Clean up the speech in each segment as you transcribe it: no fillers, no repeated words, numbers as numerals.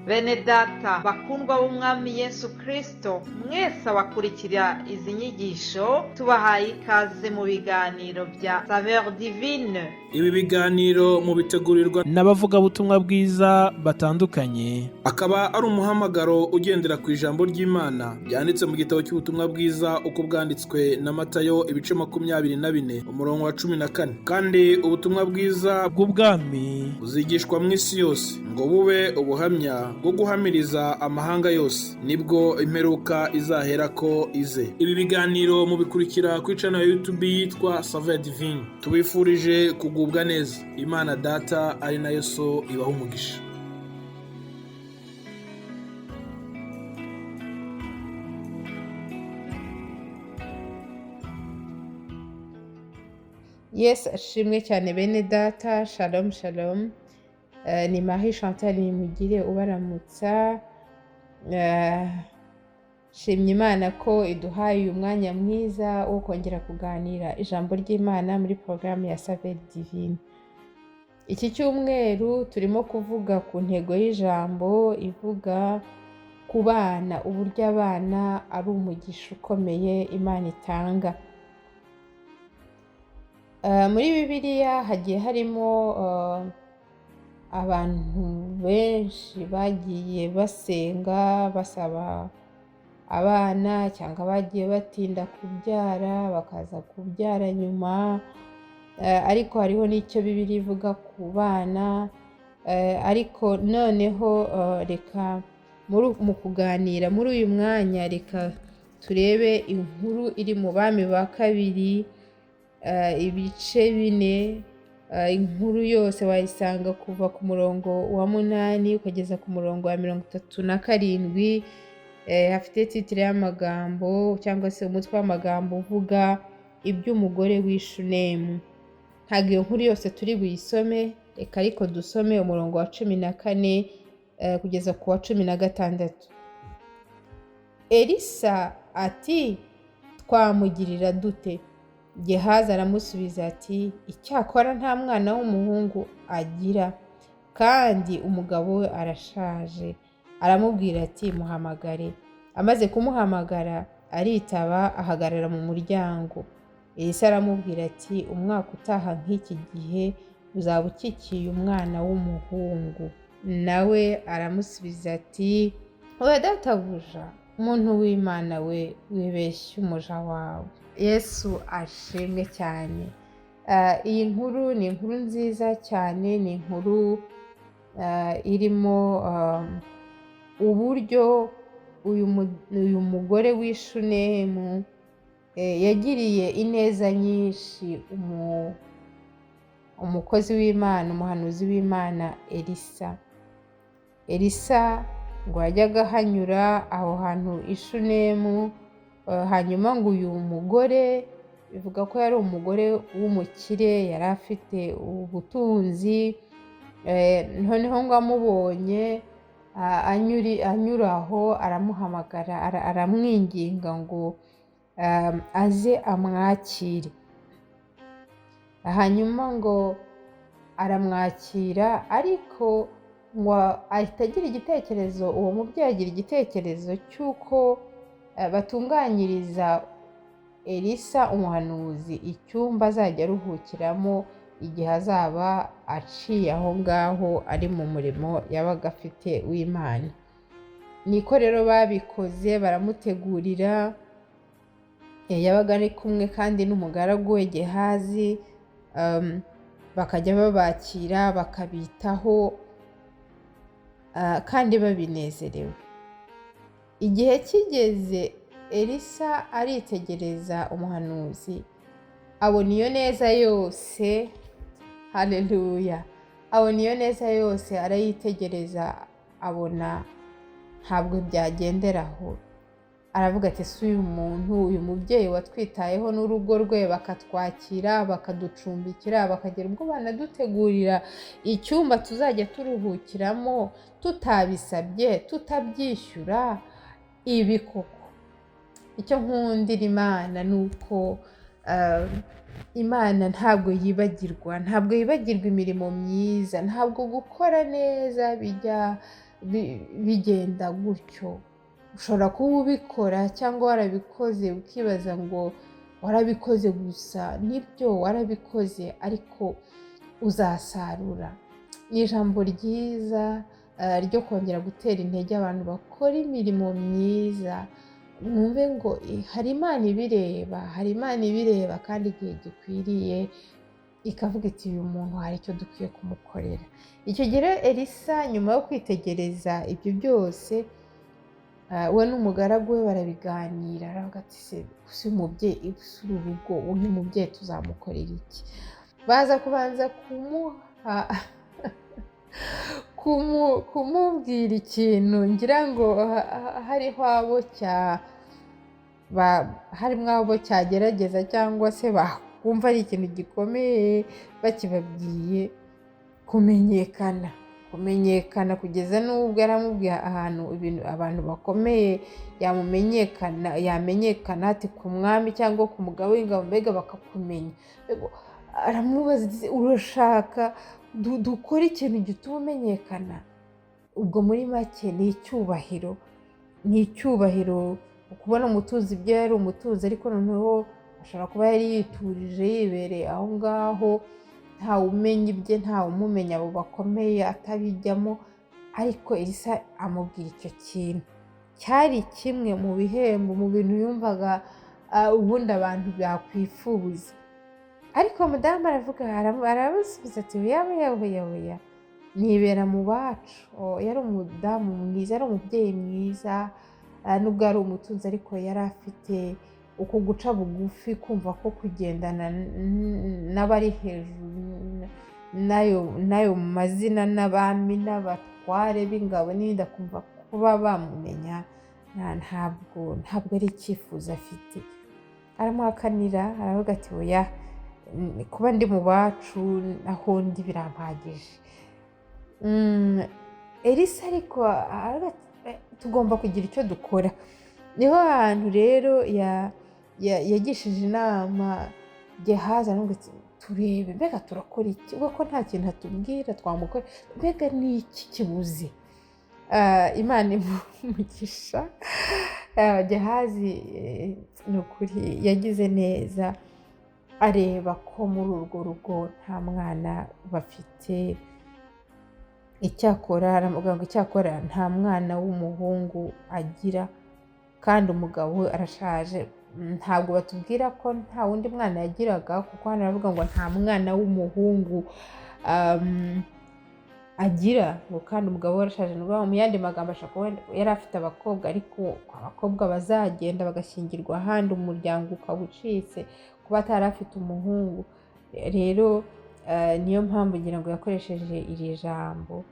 Bene data bakundwa b'umwami Yesu Kristo, mwese abakurikira izi nyigisho tubahaye ikaze mu biganiro bya Saveur Divine. Ibi biganiro mu bitegurirwa n'abavugabutumwa bwiza batandukanye, akaba ari umuhamagaro ugendera ku ijambo ry'Imana byanditse mu gitabo cy'ubutumwa bwiza uko bwanditswe na Matayo ibice 24 umurongo wa 14. Kandi ubutumwa bwiza bw'ubwami buzigishwa mu isi yose ngo bube ubuhamya bwo guhamiriza amahanga yose, nibwo imperuka izaherako ize. Ibi biganiro mubikurikira ku channel ya YouTube yitwa Saveur Divine. Tubifurije kugubwa neza. Imana Data ari nayo So ibaha umugisha. Yes, ashimwe cyane bene data. Shalom shalom. Ni Marie Chantal Nimugire ubaramutsa. Shimye Imana ko iduhaye uyu mwanya mwiza wo kongera kuganira ijambo ry'Imana muri porogaramu ya Saveur Divine. Iki cyumweru turimo kuvuga ku ntego y'ijambo ivuga ku bana, uburyo abana ari umugisha ukomeye Imana itanga. Muri Bibiliya hagiye harimo abantu benshi bagiye basenga basaba abana, cyangwa bagiye batinda kubyara bakaza kubyara nyuma, ariko hariho n'icyo Bibiliya ivuga ku bana. Ariko noneho reka mu kuganira muri uyu mwanya reka turebe inkuru iri mu Bami ba kabiri ibice 4. Inkuru yose wayisanga kuva ku murongo wa 8 ukageza ku murongo wa 37. Hafite titire y'amagambo cyangwa se umutwe w'amagambo uvuga iby'umugore w'Ishunemu. Ntabwo iyo nkuru yose turi buyisome, reka ariko dusome umurongo wa 14 kugeza ku wa 16. Elisa ati, twamugirira dute? Gehazi aramusubiza ati, icyakora nta mwana w'umuhungu agira, kandi umugabo we arashaje. Aramubwira ati, muhamagare. Amaze kumuhamagara aritaba, ahagarara mu muryango. Elisa aramubwira ati, umwaka utaha nk'iki gihe uzaba ukikiye umwana w'umuhungu. Nawe aramusubiza ati, oya databuja, umuntu w'Imana we, wibeshye umuja wawe. Yesu ashimwe cyane. Iyi nkuru ni inkuru nziza cyane, ni inkuru irimo uburyo uyu mugore w'Ishunemu yagiriye ineza nyinshi umukozi w'Imana, umuhanuzi w'Imana Elisa. Elisa ngo yajyaga hanyura aho hantu Ishunemu, hanyuma ngo uyu mugore bivuga ko yari umugore w'umukire, yari afite ubutunzi. Noneho ngo amubonye anyura aho aramuhamagara, aramwinginga ngo aze amwakire. Hanyuma ngo aramwakira, ariko ngo ahita agira igitekerezo, uwo mubyeyi agira igitekerezo cy'uko batunganyiriza Elisa umuhanuzi icyumba azajya aruhukiramo igihe azaba aciye aho ngaho ari mu murimo yabaga afite w'Imana. Niko rero babikoze, baramutegurira. Yabaga ari kumwe kandi n'umugaragu we Gehazi, bakajya babakira bakabitaho kandi babinezerewe. Igihe kigeze, Elisa aritegereza umuhanuzi, abona iyo neza yose. Haleluya! Abona iyo neza yose, arayitegereza, abona ntabwo byagenderaho. Aravuga ati, si uyu muntu, uyu mubyeyi watwitayeho n'urugo rwe, bakatwakira bakaducumbikira, bakagera ubwo banadutegurira icyumba tuzajya turuhukiramo tutabisabye, tutabyishyura. Ibi koko icyo nkundira Imana ni uko Imana ntabwo yibagirwa imirimo myiza, ntabwo gukora neza bijya bigenda gutyo. Ushobora kuba ubikora cyangwa warabikoze ukibaza ngo warabikoze gusa, nibyo warabikoze ariko uzasarura. Ni ijambo ryiza ryo kongera gutera intege abantu bakora imirimo myiza. Mwumve ngo hari Imana ibireba, hari Imana ibireba kandi igihe gikwiriye ikavuga iti uyu muntu hari icyo dukwiye kumukorera. Icyo gihe rero Elisa nyuma yo kwitegereza ibyo byose, we n'umugaragu we barabiganira, aravuga ati se umubyeyi uri urugo, uyu mubyeyi tuzamukorera iki? Baza kubanza kumubwira ikintu, ngira ngo harimo abo cyagerageza cyangwa se bakumva ari ikintu gikomeye bakibabwiye, kumenyekana kugeza n'ubwo aramubwira ahantu ibintu abantu bakomeye yamenyekana ati ku mwami cyangwa ku mugabo w'ingabo, mbega bakakumenya. Aramubaza ati urashaka dukora ikintu gituma umenyekana? Ubwo muri make ni icyubahiro, ukubona umutunzi ibyo yari umutunzi, ariko noneho ashobora kuba yari yiturije yibereye aho ngaho, ntawe umenya ibye, ntawe umumenya abo bakomeye atabijyamo. Ariko Elisa amubwira icyo kintu, cyari kimwe mu bihembo, mu bintu yumvaga ubundi abantu bakwifuza. Ariko mudamu aramusubiza ati oya, nibera mu bacu. Yari umudamu mwiza, yari umubyeyi mwiza, nubwo yari umutunzi ariko yari afite uko guca bugufi, kumva ko kugendana n'abari hejuru n'ayo mazina n'abami n'abatware b'ingabo n'ibindi, akumva kuba bamumenya ntabwo ari icyifuzo afite. Aramuhakanira, aravuga ati oya, kuba ndi mu bacu aho ndi birampagije. Elisa ariko tugomba kugira icyo dukora. Niho hantu rero yagishije inama Gehazi, aravuga ati turebe, mbega turakora iki? Ubwo ko nta kintu atubwira twamukora, mbega ni iki kibuze? Imana imugisha. Gehazi ni ukuri yagize neza, areba ko muri urwo rugo nta mwana bafite. Icyakora nta mwana w'umuhungu agira, kandi umugabo we arashaje. Ntabwo batubwira ko nta wundi mwana yagiraga, kuko hano baravuga ngo nta mwana w'umuhungu agira, ngo kandi umugabo we arashaje. Mu yandi magambo yari afite abakobwa, ariko abakobwa bazagenda bagashyingirwa ahandi, umuryango ukaba ucitse kuba atari afite umuhungu. Rero niyo mpamvu ngira ngo yakoresheje iri jambo.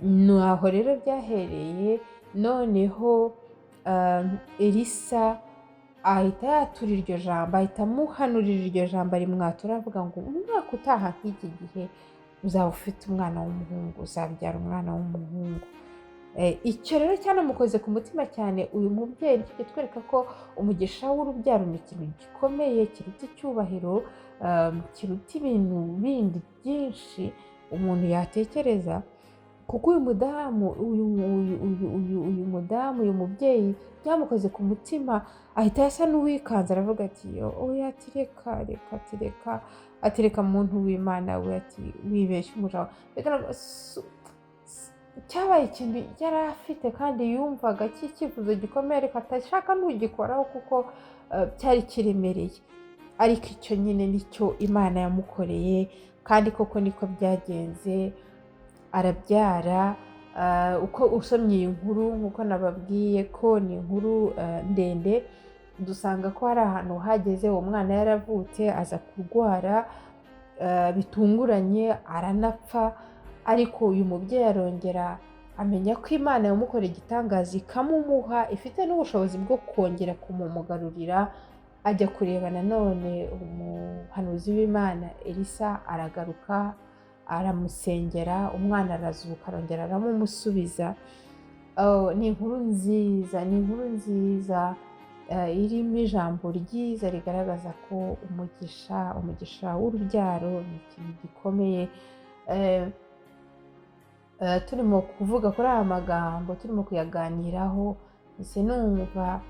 Naho rero byahereye. Noneho Elisa ahita yatura iryo jambo, ahita amuhanurira iryo jambo, arimwatura, avuga ngo umwaka utaha nk'iki gihe uzaba ufite umwana w'umuhungu, uzabyara umwana w'umuhungu. Icyo rero cyanamukoze ku mutima cyane uyu mubyeyi, kitwereka ko umugisha w'urubyaro ni ikintu gikomeye, kiruta icyubahiro, kiruta ibintu bindi byinshi umuntu yatekereza. Kuko uyu mubyeyi byamukoze ku mutima, ahita asa n'uwikanze, aravuga ati oya, atireka muntu w'Imana we, ati wibeshye umuja. Cyabaye ikintu yari afite kandi yumvaga cy'icyifuzo gikomeye, ariko atashaka n'ugikoraho kuko cyari kiremereye. Ariko icyo nyine nicyo Imana yamukoreye, kandi koko niko byagenze, arabyara. Uko usomye iyi nkuru, nk'uko nababwiye ko ni inkuru ndende, dusanga ko hari ahantu hageze uwo mwana yaravutse aza kurwara bitunguranye, aranapfa. Ariko uyu mubyeyi arongera amenya ko Imana yamukoreye igitangaza, ikamumuha, ifite n'ubushobozi bwo kongera kumumugarurira. Ajya kureba nanone umuhanuzi w'Imana Elisa, aragaruka aramusengera, umwana arazuka, arongera aramumusubiza. Ni inkuru nziza irimo ijambo ryiza rigaragaza ko umugisha w'urubyaro ni ikintu gikomeye. turimo kuvuga kuri aya magambo, turimo kuyaganiraho, ese numva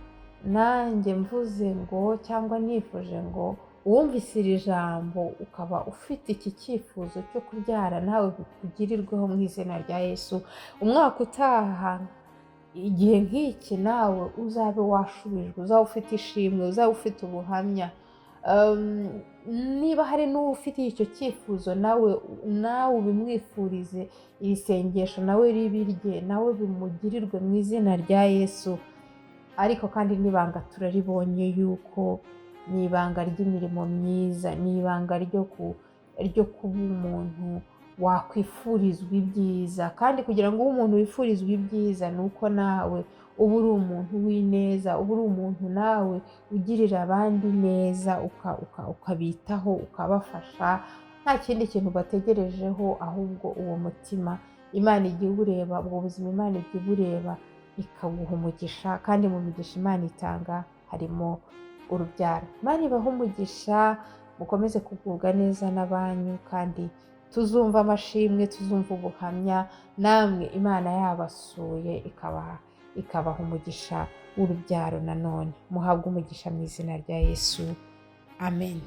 nanjye mvuze ngo cyangwa nifuje ngo uwumvise iri jambo ukaba ufite iki cyifuzo cyo kubyara nawe bikugirirweho mu izina rya Yesu. Umwaka utaha igihe nk'iki nawe uzabe washubijwe, uzaba ufite ishimwe, uzaba ufite ubuhamya. Niba hari n'ufite icyo cyifuzo nawe ubimwifurize, iri sengesho nawe ribirye, nawe bimugirirwe mu izina rya Yesu. Ariko kandi n'ibanga turaribonye yuko ni ibanga ry'imirimo myiza, ni ibanga ryo kuba umuntu wakwifurizwa ibyiza, kandi kugira ngo ube umuntu wifurizwa ibyiza ni uko nawe uba uri umuntu w'ineza, uba uri umuntu nawe ugirira abandi neza, ukabitaho, ukabafasha, nta kindi kintu bategerejeho, ahubwo uwo mutima Imana igiye ureba, ubwo buzima Imana igiye ureba ikaguha umugisha, kandi mu migisha Imana itanga harimo urubyaro. Imana ibahe umugisha, mukomeze kugubwa neza n'abanyu, kandi tuzumva amashimwe, tuzumva ubuhamya, namwe Imana yabasuye ikabaha umugisha w'urubyaro nanone. Muhabwe umugisha mu izina rya Yesu. Amen.